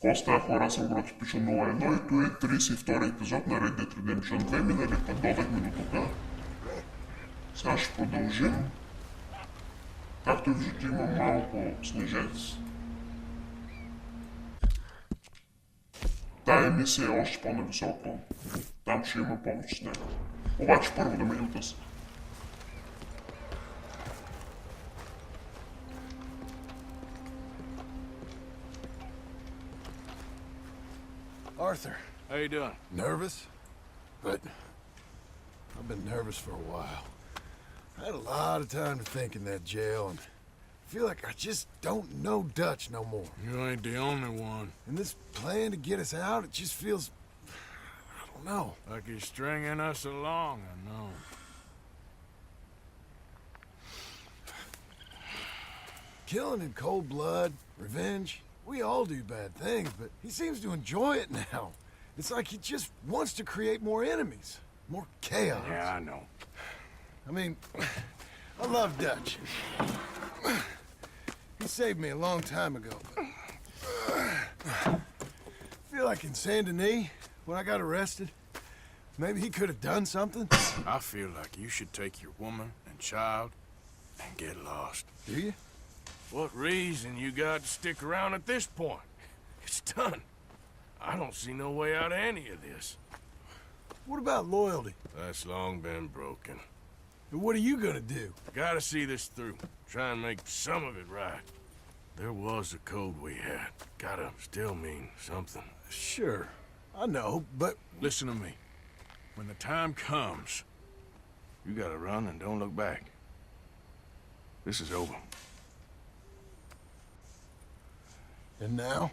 Коста, хора съм го разпиша 01 и той е 32 епизод на Red Dead Redemption 2. Минали път додахме до тук. Сега ще продължим. Както виждате, има малко снежец. Тая мисия е още по-нависоко. Там ще има повече снег. Обаче първо да минем тъс. Arthur. How you doing? Nervous? But I've been nervous for a while. I had a lot of time to think in that jail, and I feel like I just don't know Dutch no more. You ain't the only one. And this plan to get us out, it just feels... I don't know. Like he's stringing us along, I know. Killing in cold blood, revenge, we all do bad things, but he seems to enjoy it now. It's like he just wants to create more enemies, more chaos. Yeah, I know. I mean, I love Dutch. He saved me a long time ago. I feel like in Saint Denis, when I got arrested, maybe he could have done something. I feel like you should take your woman and child and get lost. Do you? What reason you got to stick around at this point? It's done. I don't see no way out of any of this. What about loyalty? That's long been broken. And what are you gonna do? Gotta see this through. Try and make some of it right. There was a code we had. Gotta still mean something. Sure, I know, but... Listen to me. When the time comes, you gotta run and don't look back. This is over. And now?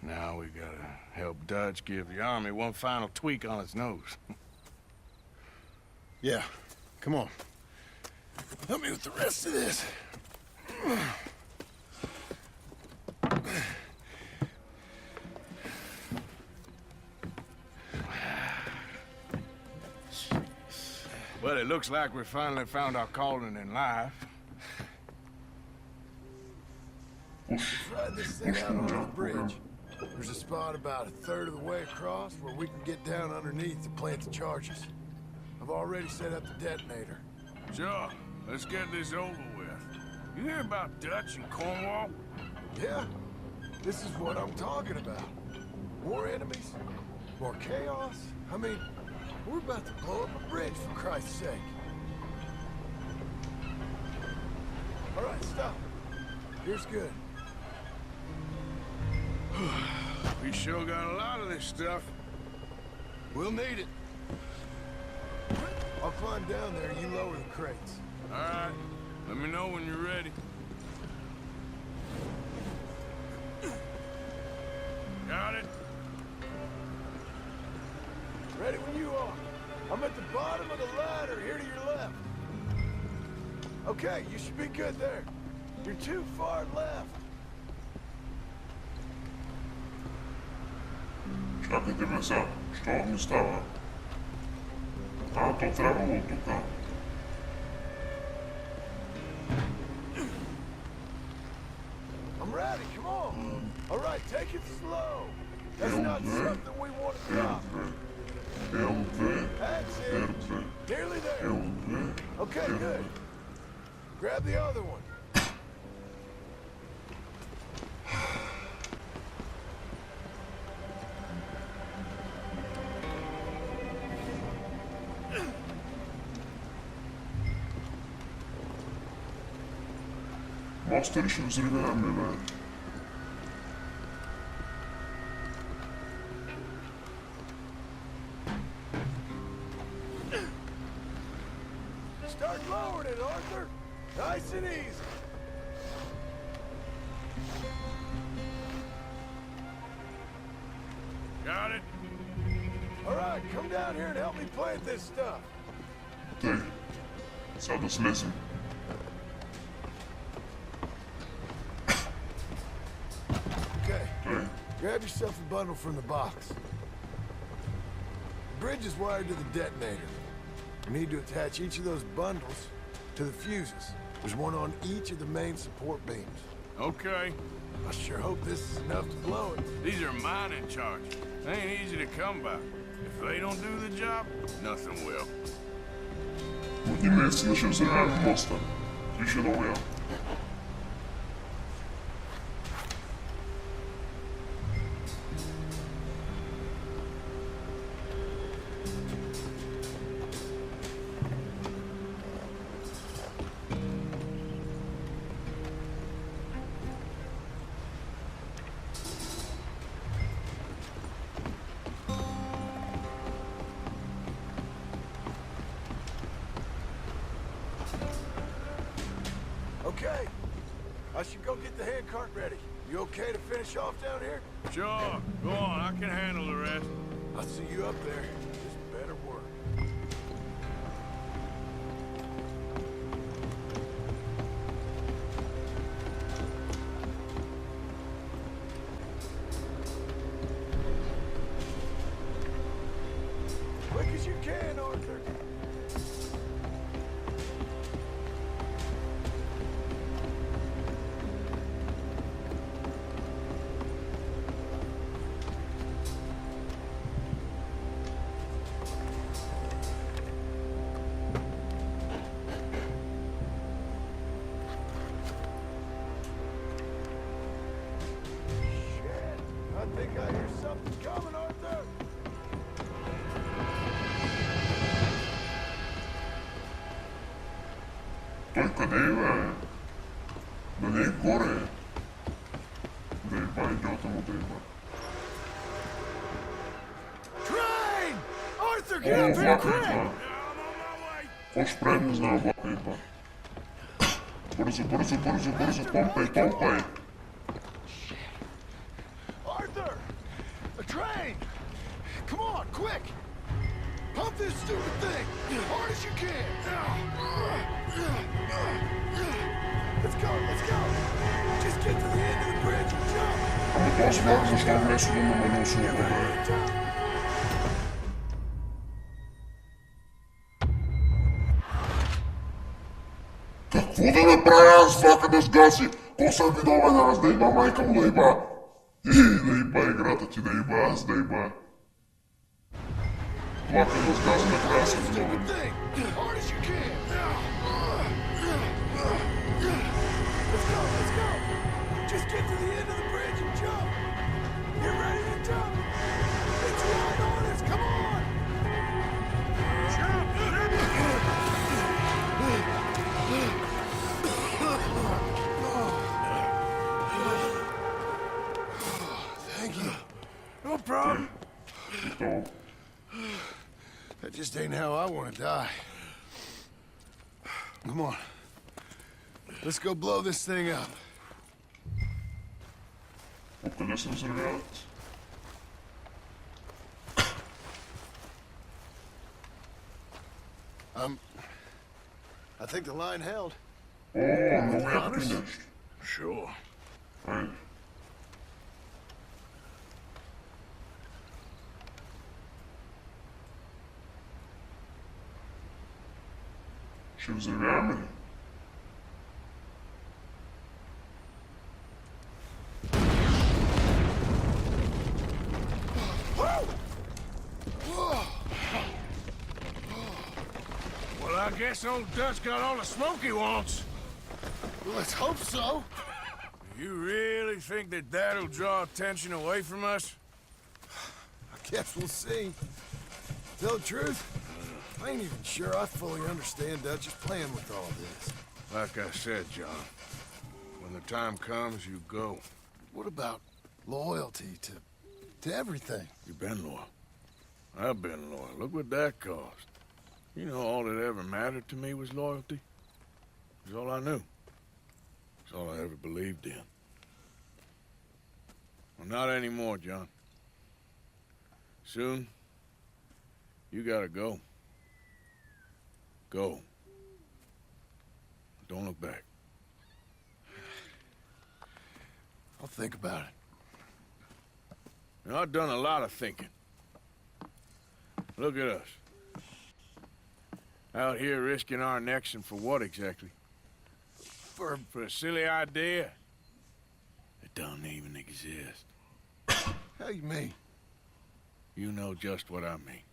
Now we gotta help Dutch give the army one final tweak on its nose. Yeah, come on. Help me with the rest of this. Well, it looks like we finally found our calling in life. Let's ride this thing out on the bridge. There's a spot about a third of the way across where we can get down underneath to plant the charges. I've already set up the detonator. Sure, let's get this over with. You hear about Dutch and Cornwall? Yeah, this is what I'm talking about. More enemies, more chaos. I mean, we're about to blow up a bridge, for Christ's sake. All right, stop. Here's good. We sure got a lot of this stuff. We'll need it. I'll climb down there and you lower the crates. All right, let me know when you're ready. Got it? Ready when you are. I'm at the bottom of the ladder, here to your left. Okay, you should be good there. You're too far left. Чакайте ме сега, що ми става? То трябвало тук. I'm ready, come on. All right, take it slow. That's not something we want to drop. L2, That's it. R2, Nearly there. L2. Okay, good. Grab the other one. Моста ли ще взривяваме, бе? Start lowering it, Arthur. Nice and easy. Got it? All right, come down here and help me plant this stuff. Тъй, сега да слезем. Okay, Тъй, grab yourself a bundle from the box. The bridge is wired to the detonator. We need to attach each of those bundles to the fuses. There's one on each of the main support beams. Okay. I sure hope this is enough to blow it. These are mining charges. They ain't easy to come by. If they don't do the job, nothing will. Вот не имеется на чем взрываем моста. Еще новое. Okay. I should go get the handcart ready. You okay to finish off down here? Sure, go on, I can handle the rest. I'll see you up there. Just better work. Quick as you can, Arthur. I think I hear something coming, Arthur. Только Дэйва. На ней горы. Дэйва идет ему Дэйва. Train! Arthur, get О, up here влак quick! идва. Хош правильно знаю, влак идва. Бързо, бързо, бързо, бързо, помпай, помпай. Arthur! A train! Come on, quick! Pump this stupid thing! As hard as you can! Let's go, let's go! Just get to the end of the bridge and jump! Ама този влак защо вместо да намалил силата, бе? Какво да направя аз влака да сгаси? Ко съм виновен аз да има майка му да има? Да има играта ти да има аз да има. Влака да сгаси накрая съм виновен. As hard as you can! Let's go, let's go! Just get to the end of the bridge and jump! Get ready to jump! It's right on us, come on! Jump! Thank you. No problem. То, That just ain't how I want to die. Come on. Let's go blow this thing up. откъде се взривяват? I think the line held. О, много яко нещо. Sure. Айде. Ще взривяваме ли? Well, I guess old Dutch got all the smoke he wants. Let's hope so. You really think that that'll draw attention away from us? I guess we'll see. Tell the truth, I ain't even sure I fully understand Dutch's plan with all this. Like I said, John, when the time comes, you go. What about loyalty to everything? You've been loyal. I've been loyal. Look what that cost. You know, all that ever mattered to me was loyalty. It was all I knew. It's all I ever believed in. Well, not anymore, John. Soon, you gotta go. Go. Don't look back. I'll think about it. Now, I've done a lot of thinking. Look at us. Out here risking our necks, and for what exactly? For a silly idea that It don't even exist. How you mean? You know just what I mean.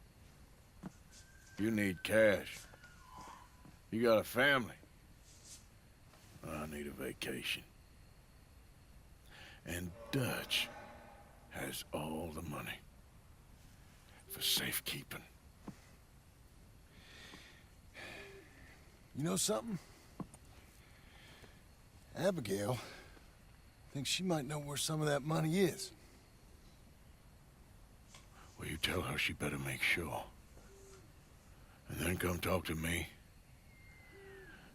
You need cash. You got a family. I need a vacation. And Dutch has all the money for safekeeping. You know something? Abigail thinks she might know where some of that money is. Well, you tell her she better make sure. And then come talk to me.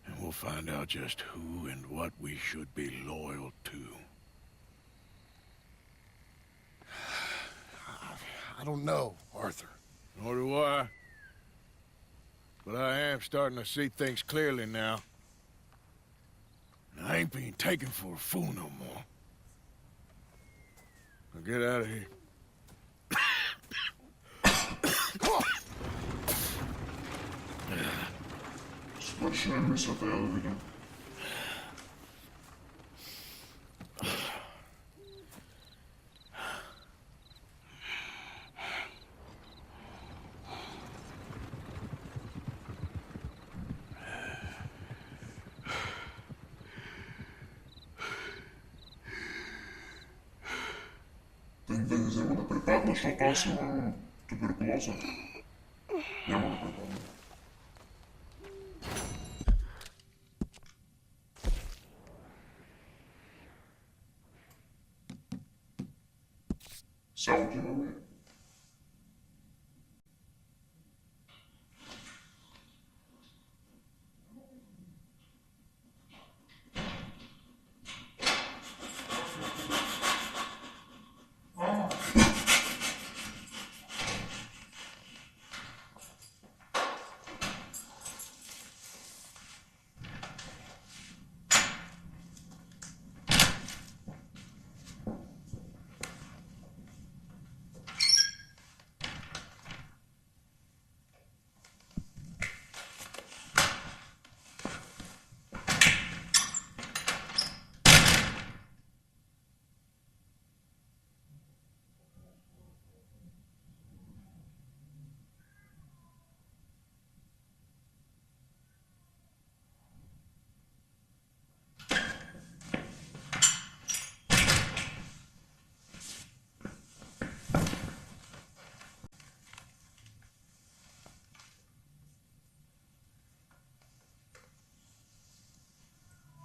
And we'll find out just who and what we should be loyal to. I don't know, Arthur. Nor do I. But I am starting to see things clearly now. And I ain't being taken for a fool no more. Now get out of here. Сплошная высота, я уверен. Да не взема да припадна, защото аз имам туберкулоза. Няма да припадна. Само отиваме.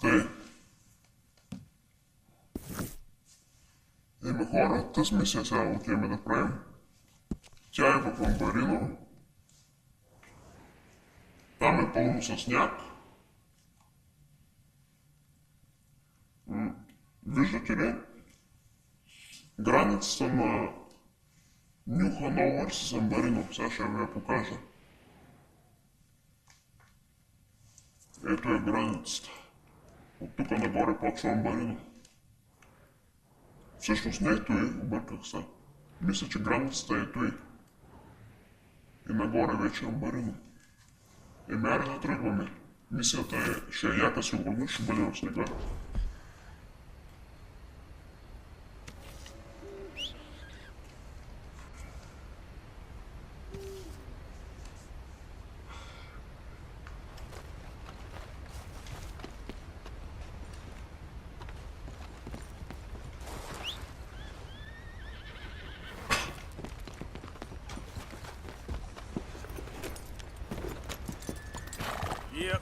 Тъй. Има хора, тъс мисля сега отиваме да правим. Тя е в Амбарино. Там е пълно с сняг. Виждате ли? Границата на Ню Хановър с Амбарино. Сега ще ви я покажа. Ето е границата. От тук нагоре почва Амбарино. Всъщност не ето и, обърках се. Мисля, че границата ето и. И нагоре вече Амбарино. Айде да тръгваме. Мисията е, ще е яка сигурно, ще бъдем в снега. Yep.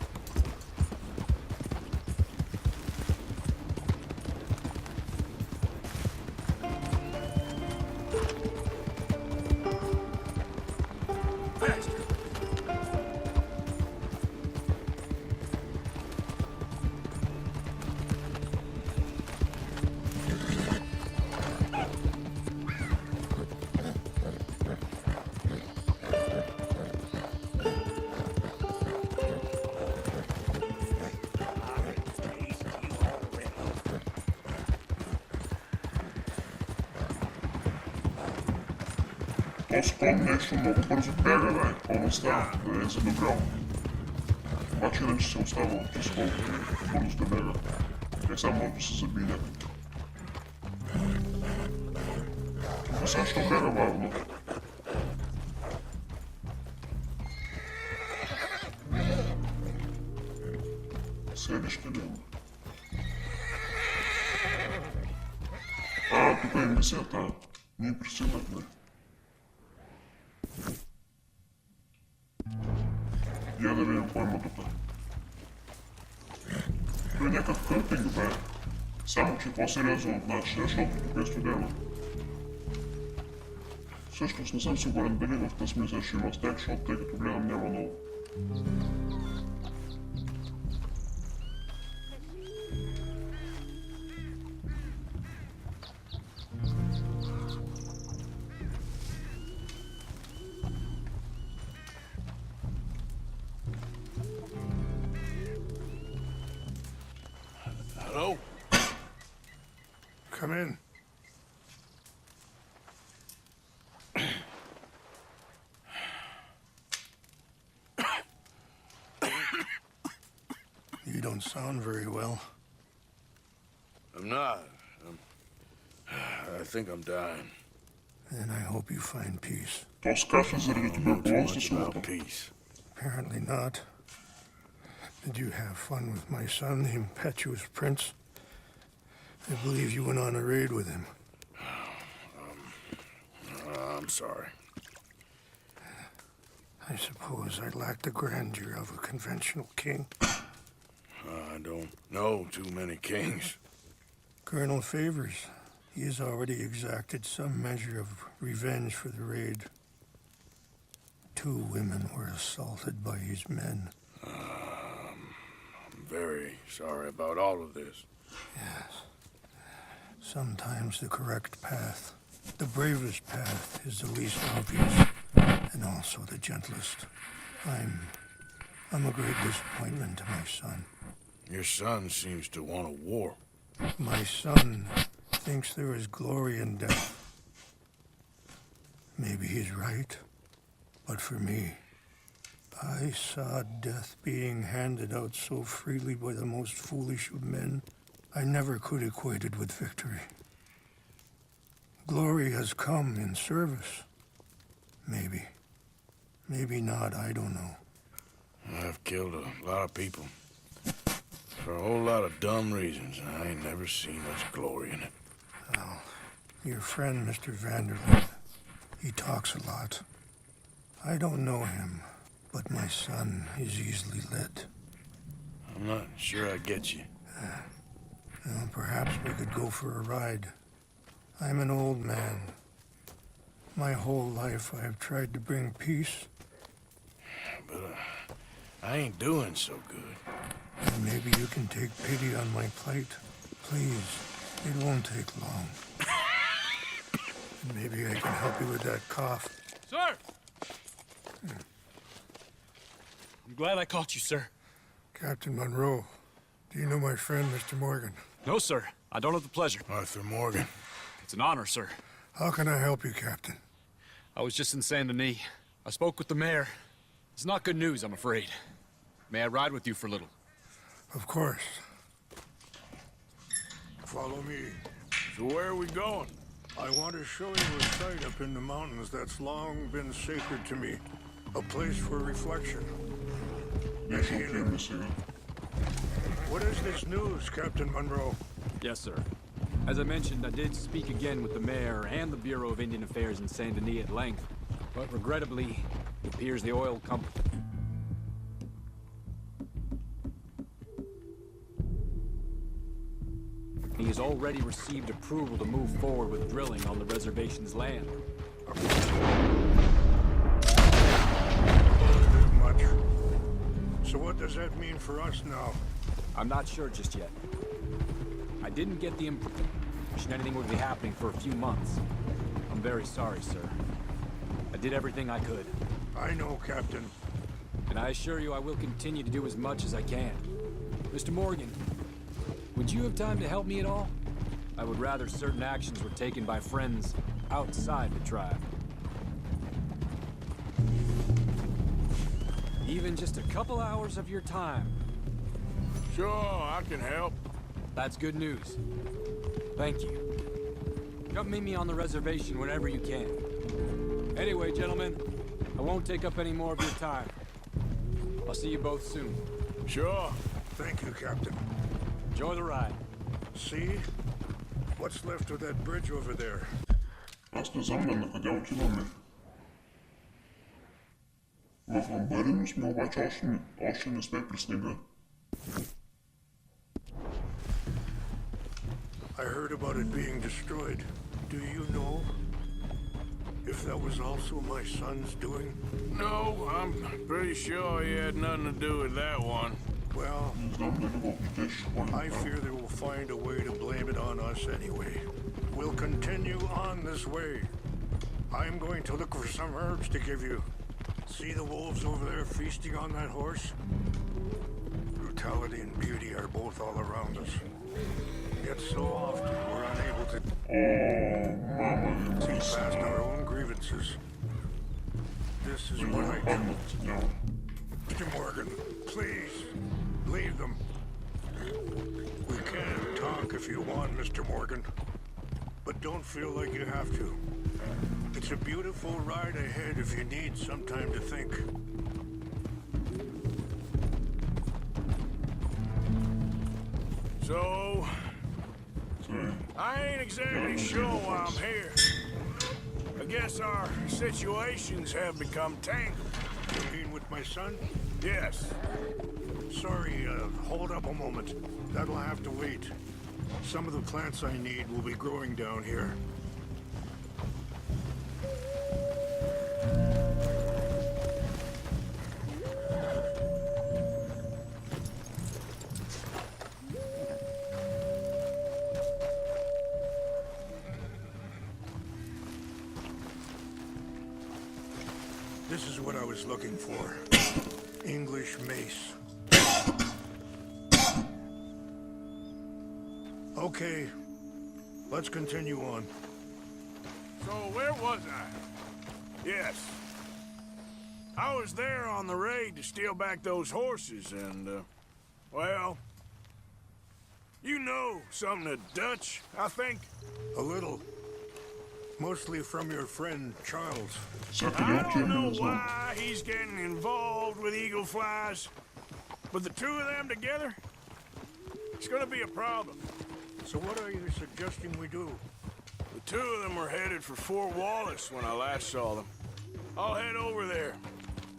Този кон нещо много бързо бяга, бе. Какво става? Да е задобрял. Обаче иначе се остава от изколкото бързо да бяга. Е, само може да се забие някак. zašto verovatno. Sedište nema. A, tukaj je misija ta. Ni prisilak, ne. Ja ne vem pojma tukaj. To je nekak camping, bе. Само, че по-сериозно от нашия, защото тук е студено. Всъщност не съм сигурен дали в тази смисъл ще има стек, защото тъй като гледам няма много. Hello? Come in. You don't sound very well. I'm not. I think I'm dying. And I hope you find peace. То скафа заради I don't know too туберкулоза much сумата. about peace. Apparently not. Did you have fun with my son, the impetuous prince? I believe you went on a raid with him. I'm sorry. I suppose I lack the grandeur of a conventional king. I don't know too many kings. Colonel Favors, he has already exacted some measure of revenge for the raid. 2 women were assaulted by his men. I'm very sorry about all of this. Yes. Sometimes the correct path, the bravest path, is the least obvious, and also the gentlest. I'm a great disappointment to my son. Your son seems to want a war. My son thinks there is glory in death. Maybe he's right, but for me, I saw death being handed out so freely by the most foolish of men. I never could equate it with victory. Glory has come in service. Maybe. Maybe not, I don't know. I've killed a lot of people. For a whole lot of dumb reasons, and I ain't never seen much glory in it. Well, your friend, Mr. Vanderbilt, he talks a lot. I don't know him, but my son is easily led. I'm not sure I get you. Well, perhaps we could go for a ride. I'm an old man. My whole life I have tried to bring peace. But I ain't doing so good. And maybe you can take pity on my plight. Please, it won't take long. And maybe I can help you with that cough. Sir! I'm glad I caught you, sir. Captain Monroe, do you know my friend, Mr. Morgan? No, sir. I don't have the pleasure. Arthur Morgan. It's an honor, sir. How can I help you, Captain? I was just in Saint Denis. I spoke with the mayor. It's not good news, I'm afraid. May I ride with you for a little? Of course. Follow me. So where are we going? I want to show you a site up in the mountains that's long been sacred to me. A place for reflection. Нещо отиваме сега. What is this news, Captain Monroe? Yes, sir. As I mentioned, I did speak again with the mayor and the Bureau of Indian Affairs in Saint Denis at length. But regrettably, it appears the oil company... He has already received approval to move forward with drilling on the reservation's land. Much. So what does that mean for us now? I'm not sure just yet. I didn't get the impression anything would be happening for a few months. I'm very sorry, sir. I did everything I could. I know, Captain. And I assure you I will continue to do as much as I can. Mr. Morgan, would you have time to help me at all? I would rather certain actions were taken by friends outside the tribe. Even just a couple hours of your time. Sure, I can help. That's good news. Thank you. Come meet me on the reservation whenever you can. Anyway, gentlemen, I won't take up any more of your time. I'll see you both soon. Sure. Thank you, Captain. Enjoy the ride. See? What's left of that bridge over there? Astăzi am къде отиваме. В Амбарино сме, обаче още не сме при снега. I heard about it being destroyed. Do you know if that was also my son's doing? No, I'm pretty sure he had nothing to do with that one. Well, Не знам дали го питаш, I fear they will find a way to blame it on us anyway. We'll continue on this way. I'm going to look for some herbs to give you. See the wolves over there feasting on that horse? Brutality and beauty are both all around us. Yet so often we're unable to see past our own grievances. This is what I do. Mr. Morgan, please, leave them. We can talk if you want, Mr. Morgan. But don't feel like you have to. It's a beautiful ride ahead if you need some time to think. So, I ain't exactly sure why I'm here. I guess our situations have become tangled. You mean with my son? Yes. Sorry, hold up a moment. That'll have to wait. Some of the plants I need will be growing down here. This is what I was looking for. English mace. Okay, let's continue on. So where was I? Yes. I was there on the raid to steal back those horses and, well, you know something of Dutch, I think. A little. Mostly from your friend, Charles. I don't know why he's getting involved with eagle flies, but the two of them together, it's gonna be a problem. So what are you suggesting we do? The two of them were headed for Fort Wallace when I last saw them. I'll head over there,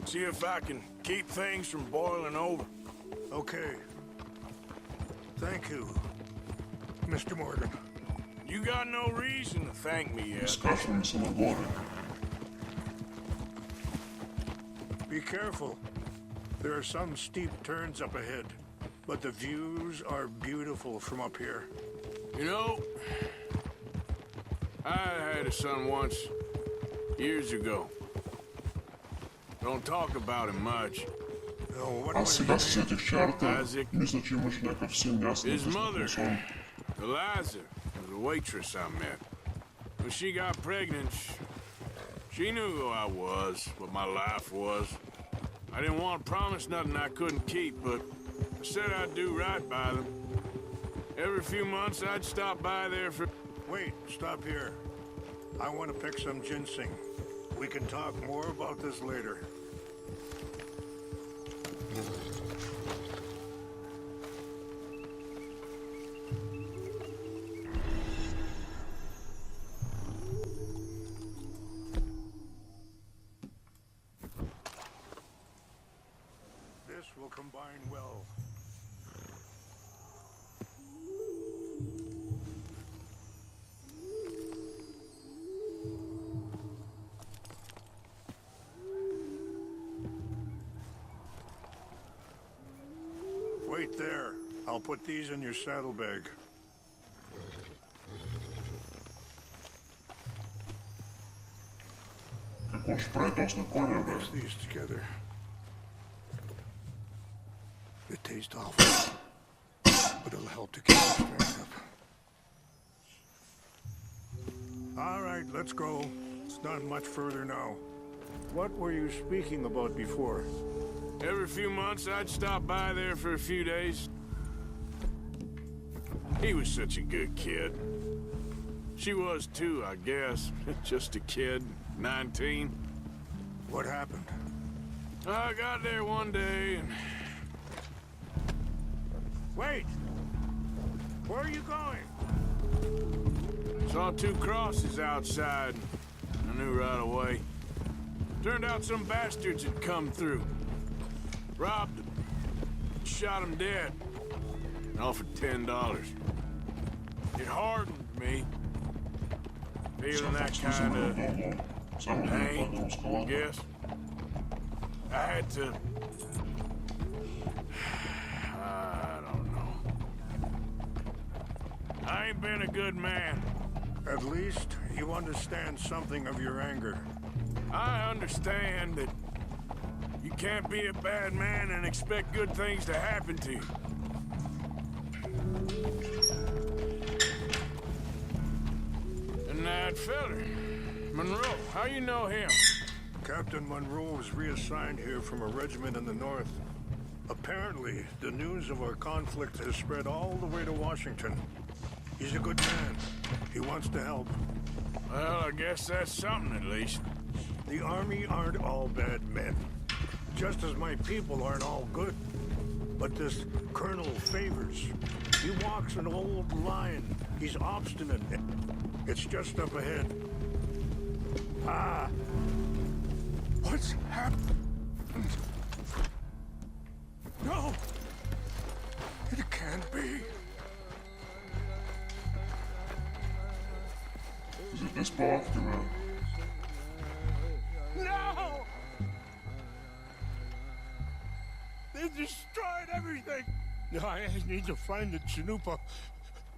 see if I can keep things from boiling over. Okay. Thank you, Mr. Morgan. You got no reason to thank me yet. Изкачваме се нагоре. Be careful. There are some steep turns up ahead, but the views are beautiful from up here. You know, I had a son once, years ago. Don't talk about him much. No, what Аз was сега his се name? сетих чарата. Isaac. Мисля, че имаш някакъв син, аз не His mother, сон. Eliza, was a waitress I met. When she got pregnant, she knew who I was, what my life was. I didn't want to promise nothing I couldn't keep, but I said I'd do right by them. Every few months, I'd stop by there for... Wait, stop here. I want to pick some ginseng. We can talk more about this later. This will combine well. Wait there. I'll put these in your saddlebag. Какво ще прави този на коня, бе? Mix these together. It tastes awful, but it'll help to keep the strength up. All right, let's go. It's not much further now. What were you speaking about before? Every few months, I'd stop by there for a few days. He was such a good kid. She was too, I guess. Just a kid, 19. What happened? I got there one day and... Wait! Where are you going? saw two crosses outside. I knew right away. Turned out some bastards had come through. Robbed them. Shot them dead. And offered $10. It hardened me. Feeling that kind of pain, I guess. I had to... I don't know. I ain't been a good man. At least you understand something of your anger. I understand that you can't be a bad man and expect good things to happen to you. And that feller, Monroe, how you know him? Captain Monroe was reassigned here from a regiment in the north. Apparently, the news of our conflict has spread all the way to Washington. He's a good man. He wants to help. Well, I guess that's something at least. The Army aren't all bad men. Just as my people aren't all good. But this Colonel Favors, he walks an old line. He's obstinate. It's just up ahead. Ah! What's happened? No! It can't be. Is it this bastard, man? No! They destroyed everything! No, I need to find the Chanupa.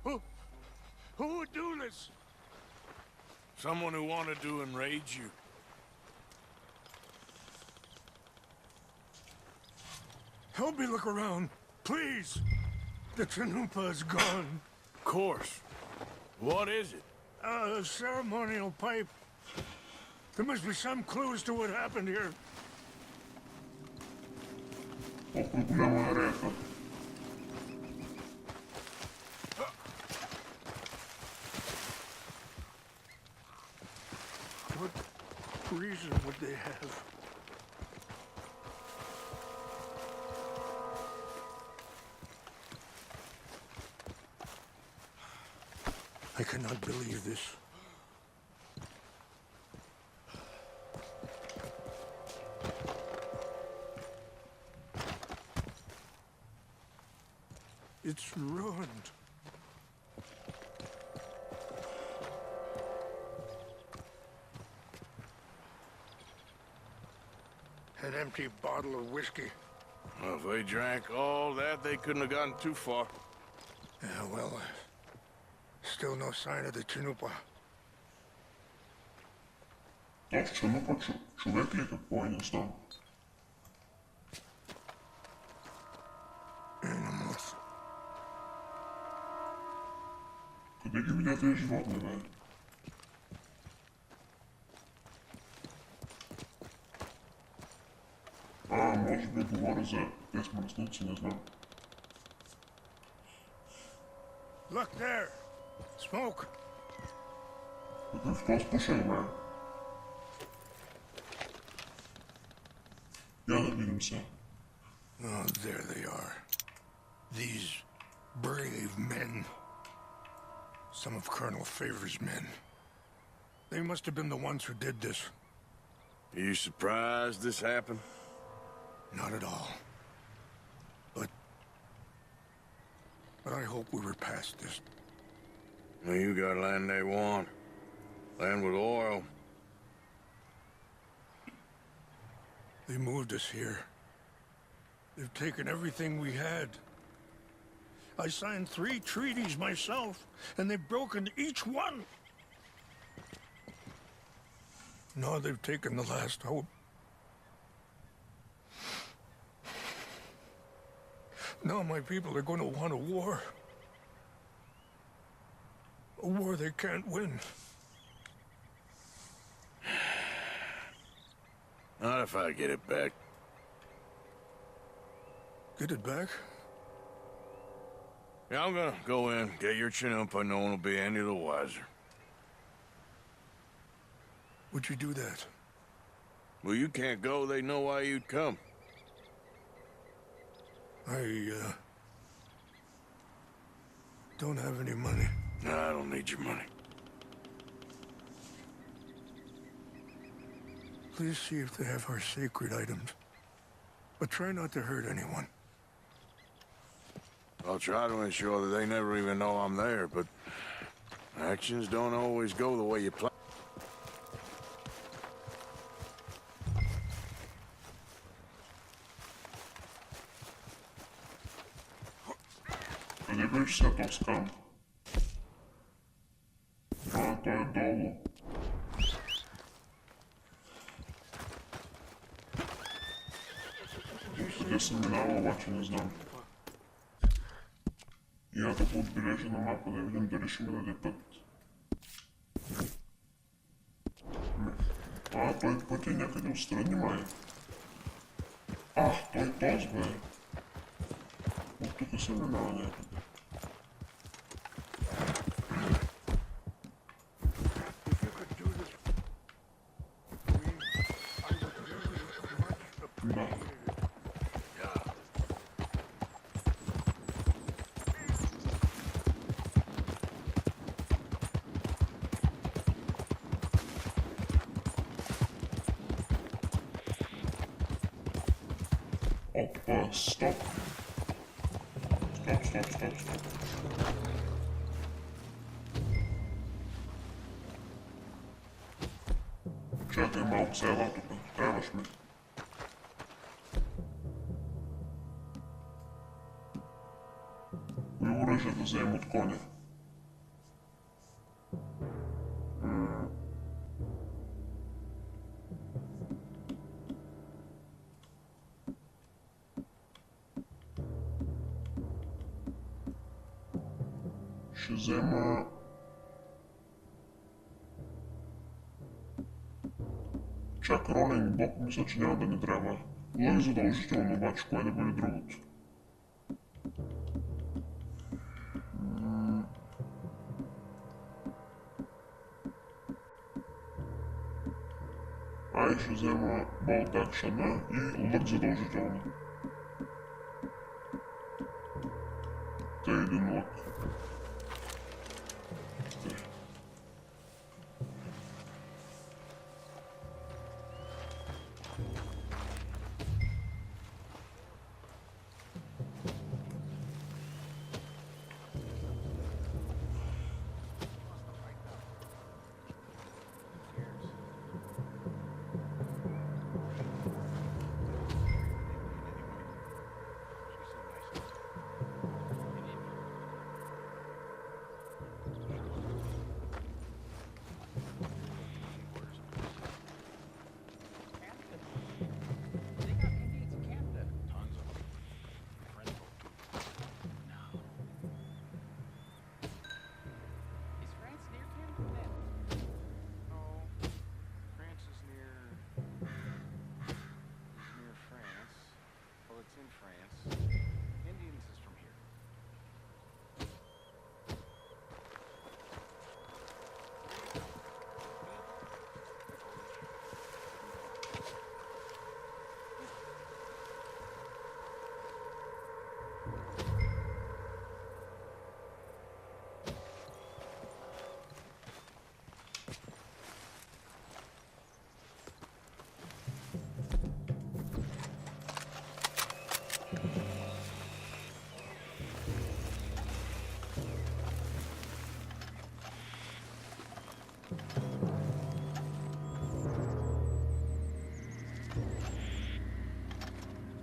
Who would do this? Someone who wanted to enrage you. Help me look around, please. The Chanupa is gone. Of course. What is it? A ceremonial pipe. There must be some clues to what happened here. Ho procuriamo una retta. What reason would they have? I cannot believe this. It's ruined. An empty bottle of whiskey. Well, if they drank all that, they couldn't have gotten too far. Yeah, well, still no sign of the Chanupa. Точно, Chanupa човек ли какво е не знам. Animals. Къде ги видя тези животни, бе? Може би говоря за тези мръсници, не знам. Look there! Smoke! Какво спушай, бе? Я да видим сега. Oh, there they are. These brave men. Some of Colonel Favors' men. They must have been the ones who did this. Are you surprised this happened? Not at all. But I hope we were past this. Well, you got land they want. Land with oil. They moved us here. They've taken everything we had. I signed 3 treaties myself, and they've broken each one. Now they've taken the last hope. Now my people are going to want a war. A war they can't win. Not if I get it back. Get it back? Yeah, I'm gonna go in, get your Chanupa, no one will be any the wiser. Would you do that? Well, you can't go. They know why you'd come. I, don't have any money. No, I don't need your money. Please see if they have our sacred items. But try not to hurt anyone. I'll try to ensure that they never even know I'm there, but actions don't always go the way you plan. Къде беше сега този скам? Той е долу. Къде съм минал, обаче не знам. И да го отбележа на мапа да видим дали ще ми даде път. Той път е някъде отстрани май. Той този бе. От тук съм минал някъде. Да. Опа, стоп. Стоп. Чакай малко сега тук. Трябваш ми. Кои оръжия да вземем от коня? Ще взема... Чак ролинг блок, мисля, че няма да ни трябва. Лъг задължително, обаче, кое да бъде другото. Ще взема болт акшена и лък задължително. Та един лък.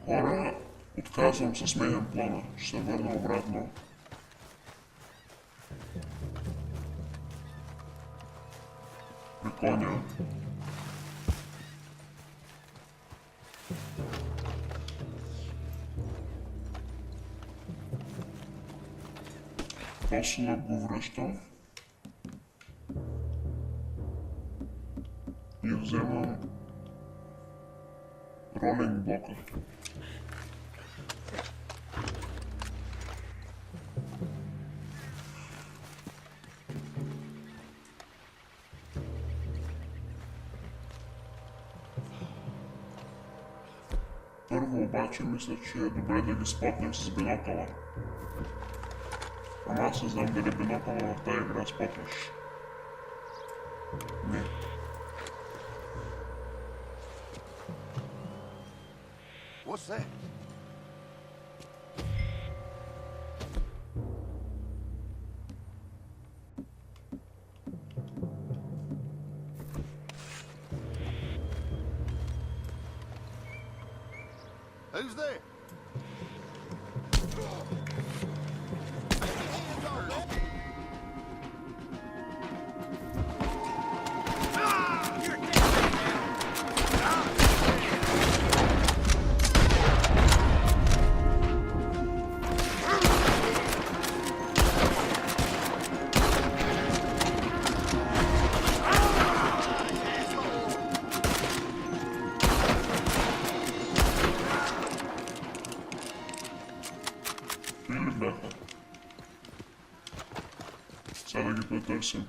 Хора, отказвам се, сменям плана. Ще се върна обратно. При коня. После го връщам. И вземам ролинг блока. Първо обаче мисля, че е добре да ги спотнем с бинокъла. Ама аз не знам дали бинокъла в тази игра спотваш. Не. What's that? Who's there? Или бяха. Сега да ги потърсим.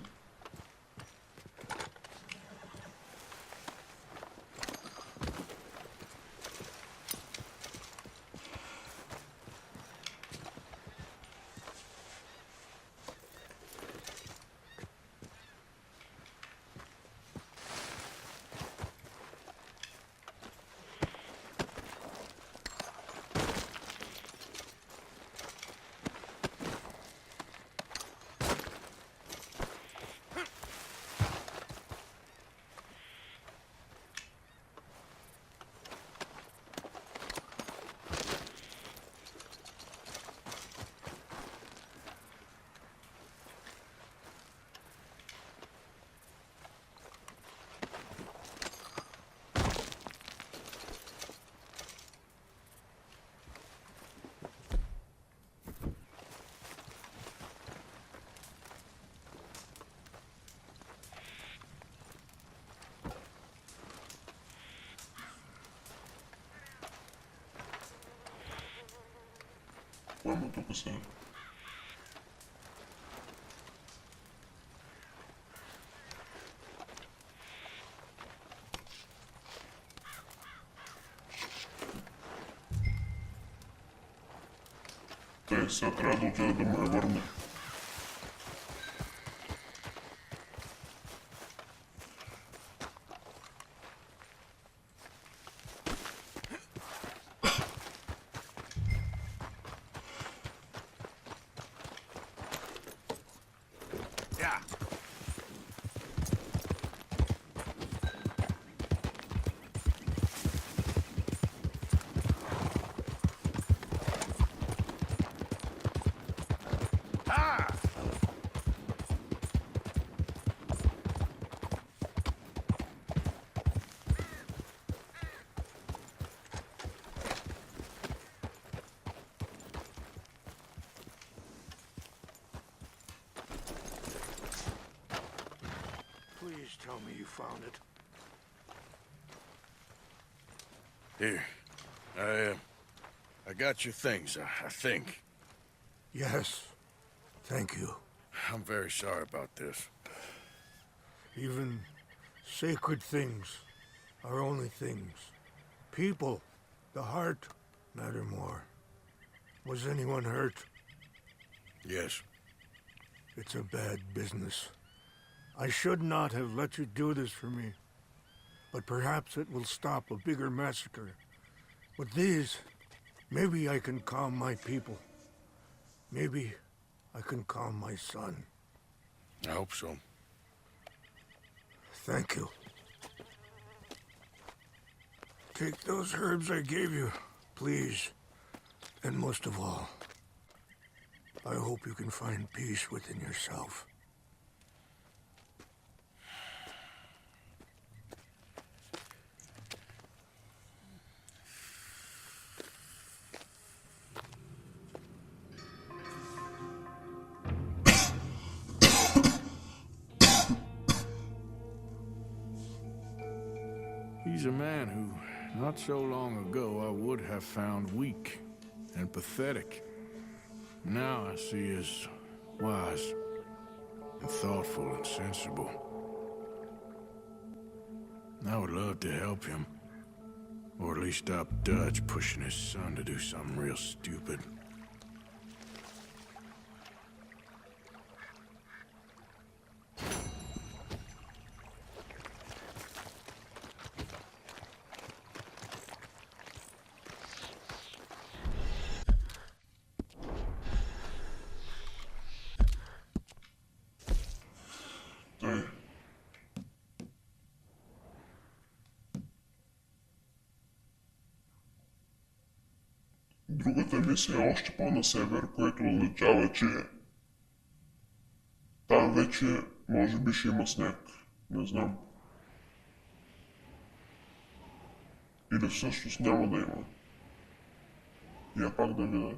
Кой има тук сега? Тъй, сега трябва да отида да ме върне. Yeah. Ah! Please tell me you found it. Here. I got your things, I think. Yes. Thank you. I'm very sorry about this. Even sacred things are only things. People, the heart, matter more. Was anyone hurt? Yes. It's a bad business. I should not have let you do this for me. But perhaps it will stop a bigger massacre. With these, maybe I can calm my people. Maybe I can calm my son. I hope so. Thank you. Take those herbs I gave you, please. And most of all, I hope you can find peace within yourself. He's a man who, not so long ago, I would have found weak and pathetic. Now I see as wise and thoughtful and sensible. I would love to help him. Or at least stop Dutch pushing his son to do something real stupid. Тъй. Другата мисия е още по-на север, което означава, че там вече може би ще има сняг. Не знам. Или всъщност няма да има. Я пак да видя.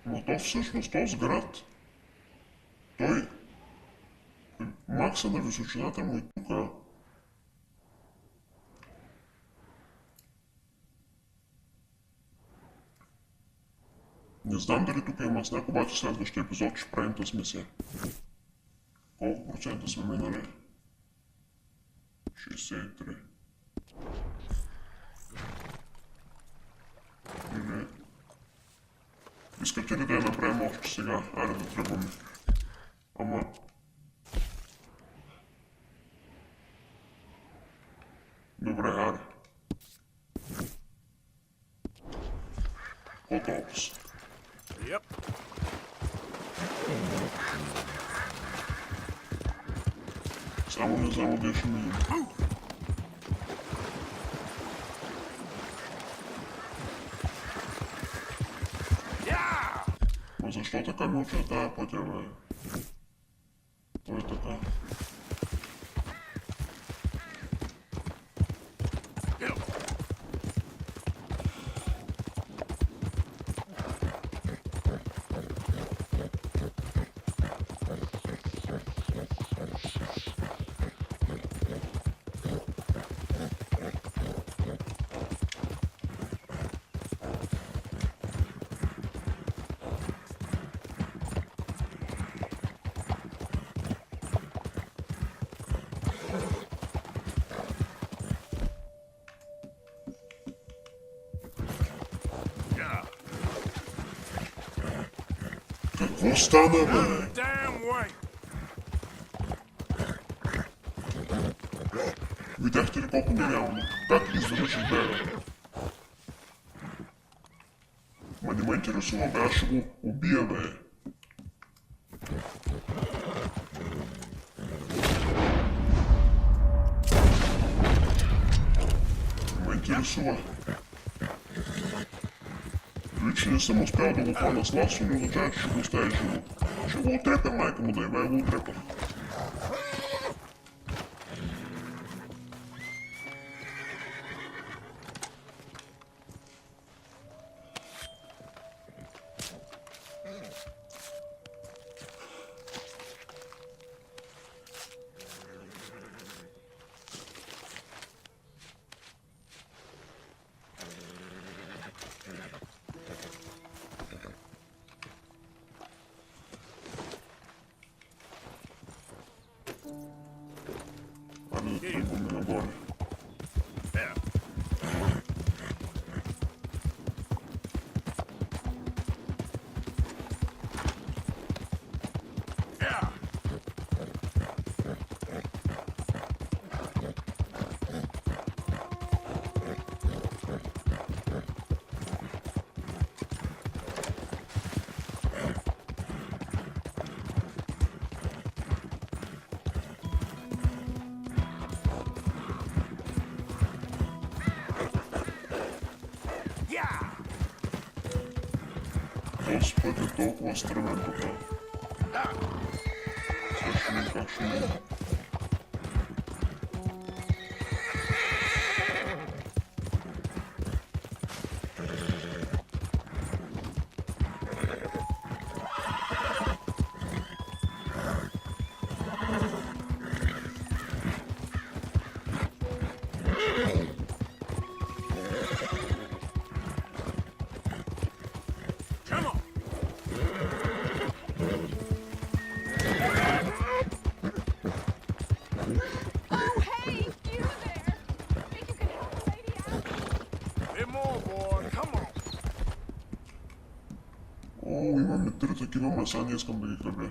Но то всъщност този град, той макса на височината му и тук. Не знам дали тук има сняг, обаче следващия епизод ще правим тази мисия. Колко процента сме минали? 63. Или... Искате ли да я направим още сега? Айде да тръгваме. Ама... Добре, айде. Готово си. Yep. Само не знам къде ще минем. Но защо така ми очертава пътя, бе? Той е така. Какво стана, бе? Damn way. Видяхте ли колко нереално? Как изведнъж избега? Ма не ме интересува, бе, аз ще го убия, бе. Не ме интересува. Вече не съм успял да го хвана с ласо, но означава, че ще го оставя живо. Ще го отрепя, майка му, да има и го отрепя. Тръгваме нагоре. Този път е толкова стръмен тук. Сега ще видим как ще минем. О, имаме 3 такива меса, не искам да ги хабя.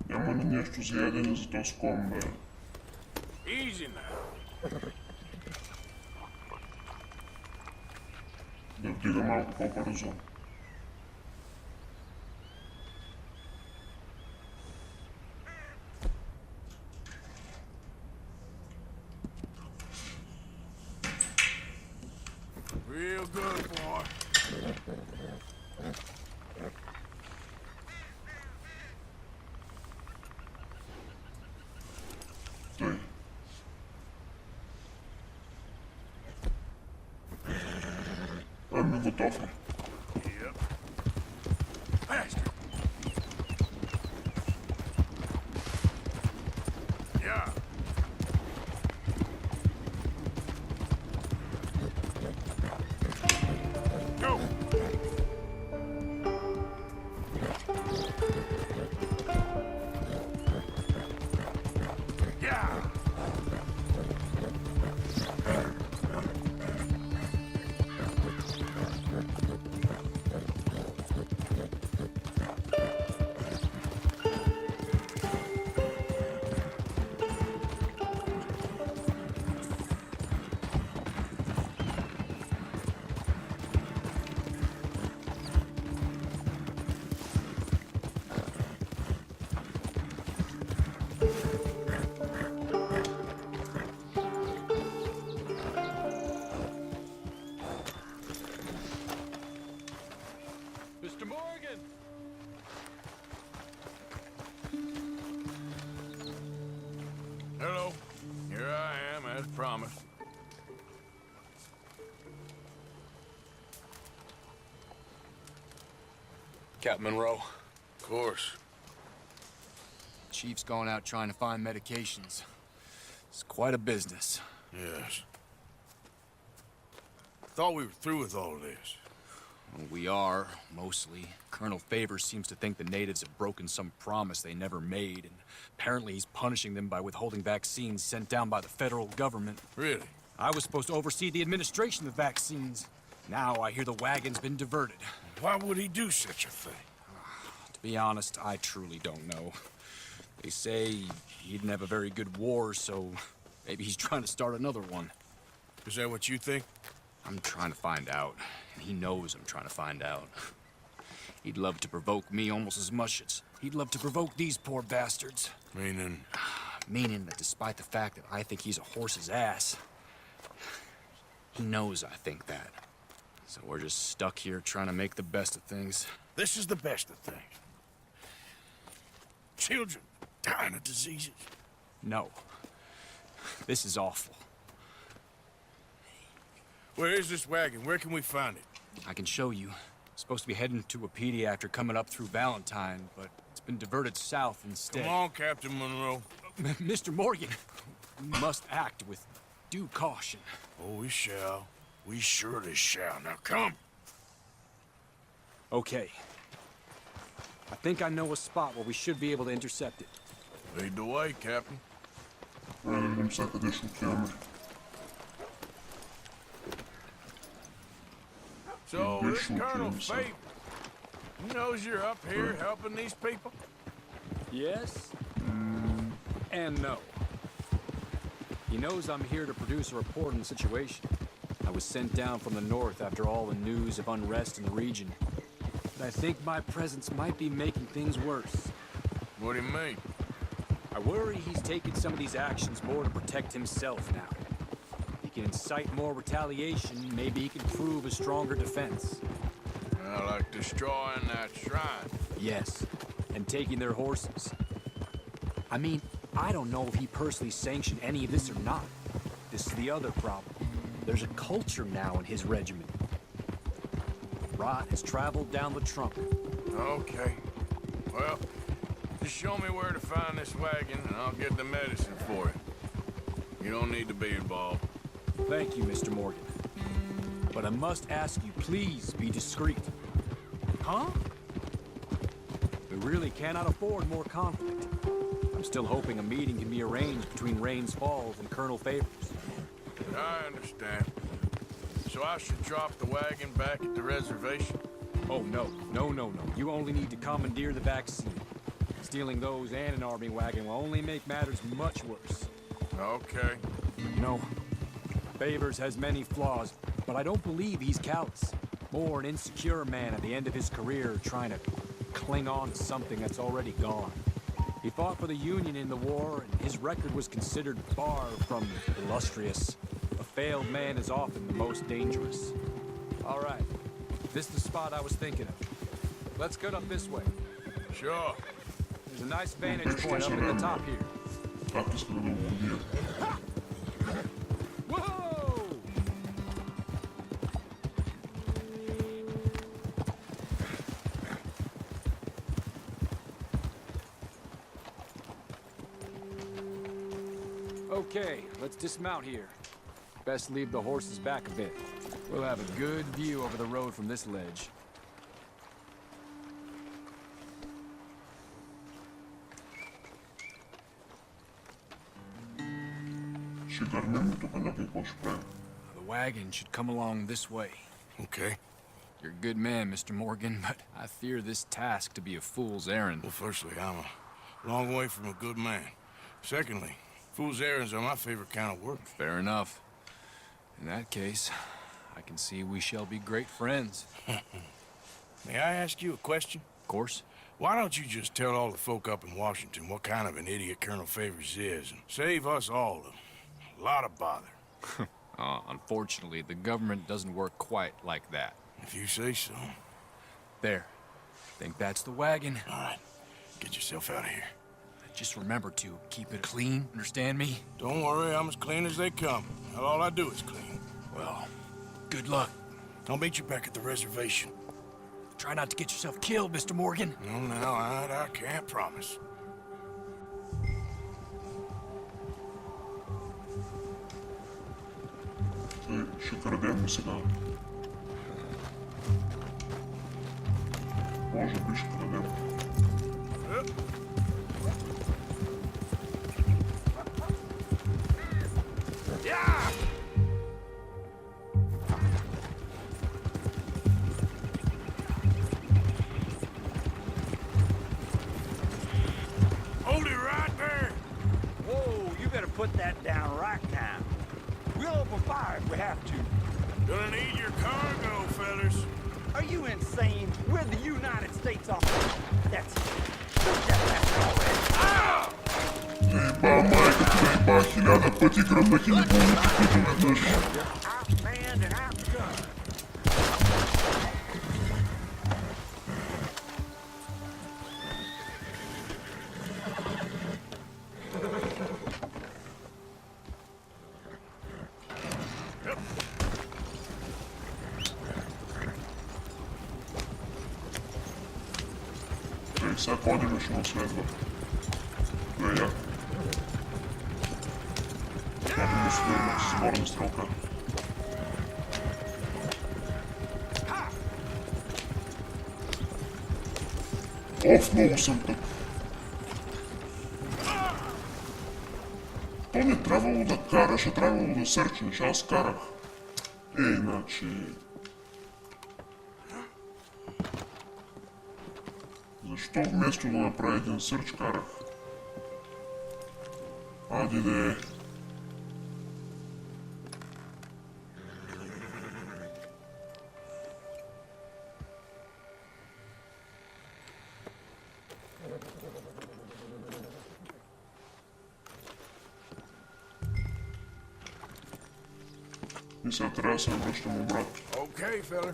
Няма ли нещо за ядене за този кон, бе? Easy now. Да вдига малко по-бързо. Real good, boy. Тъй. Ами готов е. Yep. Faster. Yeah. Go. Yeah. Mr. Morgan! Hello. Here I am, as promised. Captain Monroe. Of course. Chief's gone out trying to find medications. It's quite a business. Yes. Thought we were through with all this. Well, we are, mostly. Colonel Favors seems to think the natives have broken some promise they never made, and apparently he's punishing them by withholding vaccines sent down by the federal government. Really? I was supposed to oversee the administration of vaccines. Now I hear the wagon's been diverted. Why would he do such a thing? To be honest, I truly don't know. They say he didn't have a very good war, so maybe he's trying to start another one. Is that what you think? I'm trying to find out, and he knows I'm trying to find out. He'd love to provoke me almost as much as he'd love to provoke these poor bastards. Meaning? Meaning that despite the fact that I think he's a horse's ass, he knows I think that. So we're just stuck here trying to make the best of things. This is the best of things. Children dying of diseases. No. This is awful. Where is this wagon? Where can we find it? I can show you. Supposed to be heading to a PD after coming up through Valentine, but it's been diverted south instead. Come on, Captain Monroe. Mr. Morgan, we must act with due caution. Oh, we shall. We surely shall. Now come. Okay. I think I know a spot where we should be able to intercept it. Lead the way, Captain. Видим сега къде ще отиваме. So, this Colonel Fate, he knows you're up here helping these people? Yes. And no. He knows I'm here to produce a report on the situation. I was sent down from the north after all the news of unrest in the region. But I think my presence might be making things worse. What do you mean? I worry he's taking some of these actions more to protect himself now. He can incite more retaliation, maybe he can prove a stronger defense. Like destroying that shrine. Yes, and taking their horses. I mean, I don't know if he personally sanctioned any of this or not. This is the other problem. There's a culture now in his regiment. Rot has traveled down the trunk. Okay. Well, just show me where to find this wagon, and I'll get the medicine for it. You don't need to be involved. Thank you, Mr. Morgan. But I must ask you, please be discreet. Huh? We really cannot afford more conflict. I'm still hoping a meeting can be arranged between Rains Falls and Colonel Favors. I understand. So I should drop the wagon back at the reservation? Oh, no. No. You only need to commandeer the vaccine. Stealing those and an army wagon will only make matters much worse. Okay. You know, Favors has many flaws, but I don't believe he's callous. More an insecure man at the end of his career trying to cling on to something that's already gone. He fought for the Union in the war, and his record was considered far from illustrious. A failed man is often the most dangerous. All right, this is the spot I was thinking of. Let's get up this way. Sure. There's a nice vantage point up at the top here. Как ты сказал, где? Whoa! Okay, let's dismount here. Best leave the horses back a bit. We'll have a good view over the road from this ledge. The wagon should come along this way. Okay. You're a good man, Mr. Morgan, but I fear this task to be a fool's errand. Well, firstly, I'm a long way from a good man. Secondly, fool's errands are my favorite kind of work. Fair enough. In that case, I can see we shall be great friends. May I ask you a question? Of course. Why don't you just tell all the folk up in Washington what kind of an idiot Colonel Favors is, and save us all a lot of bother? Unfortunately, the government doesn't work quite like that. If you say so. There. Think that's the wagon. All right. Get yourself out of here. Just remember to keep it clean, understand me? Don't worry, I'm as clean as they come. Well, all I do is clean. Well, good luck. I'll meet you back at the reservation. Try not to get yourself killed, Mr. Morgan. No, now, I can't promise. Ще крадемо сега. Може би ще крадемо. Hold it right there! Whoa, you better put that down right now. We'll open fire if we have to. Gonna need your cargo, fellas. Are you insane? We're the United States Army. That's it. Put that bastard already. Ah! Еба майка ти еба 1000 пъти гръмнах и не получих нито веднъж. Outmanned and outgunned. Сега ходим, ще го следва. Това е яко. Ходим с горна стрелка. Оф, много съм тъп. То не трябвало да караш, а трябвало да сърчнеш. Аз карах. Иначе... Защо вместо да направя един сърч карах? Ади да е. И сега трябва да се връщам обратно. Okay, fella.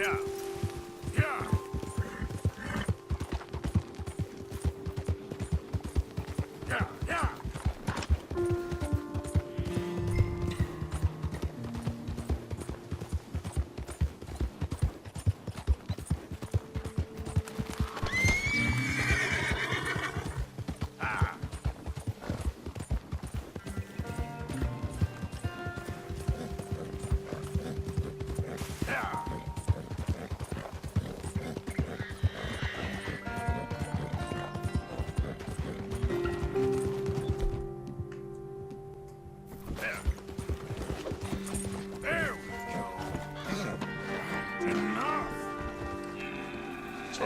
Yeah. Yeah. Yeah, yeah.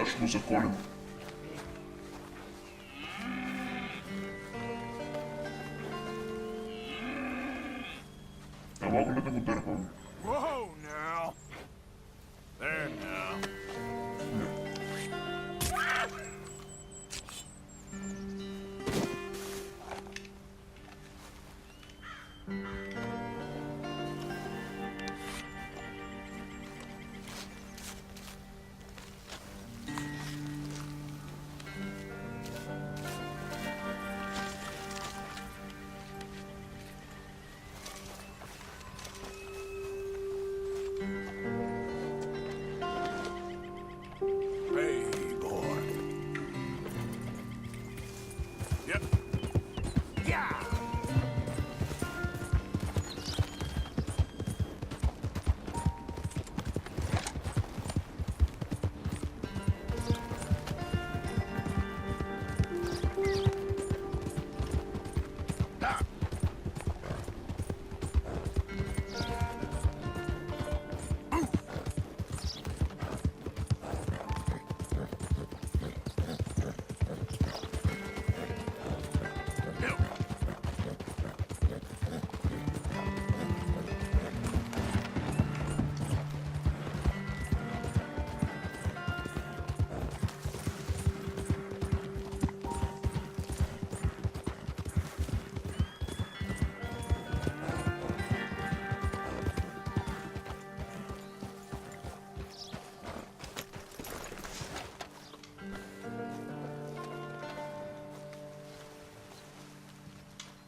Сега ще го заколим. А мога ли да го дърпам? Whoa, now. There now. Hey, boy. Yep. Yeah!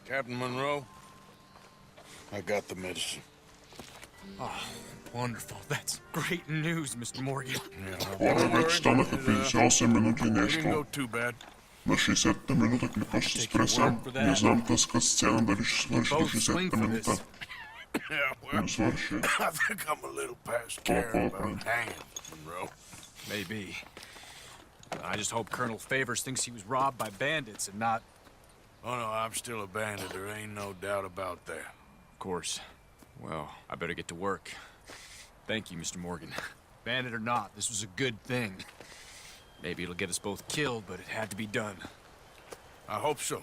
Captain Monroe, I got the medicine. Wonderful. That's great news, Mr. Morgan. Yeah, Хора, вече станаха 58 минути и Didn't go нещо. too bad. На 60-та минута клипа ще спре сам. Не знам тъска сцена дали ще свърши до 60-та минута. Yeah, well, Не свърши. I think I'm a little past caring about hanging, Monroe. Maybe. I just hope Colonel Favors thinks he was robbed by bandits and not... Oh no, I'm still a bandit. There ain't no doubt about that. Of course. Well, I better get to work. Thank you, Mr. Morgan. Bandit or not, this was a good thing. Maybe it'll get us both killed, but it had to be done. I hope so.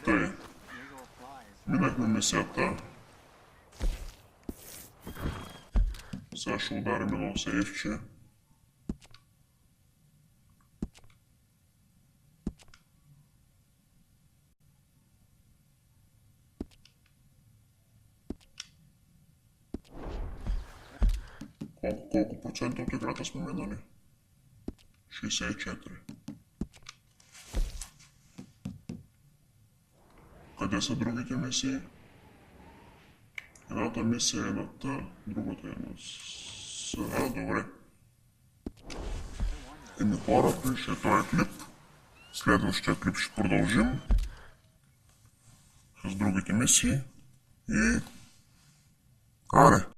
Тъй. Минахме мисията. Сега ще ударим едно сейфче. Колко процента от играта сме минали? 64. Къде са другите мисии? Едната мисия е на Т, другата е на С. Добре. Еми хора, ще е този клип. Следващия клип ще продължим с другите мисии и... Аре!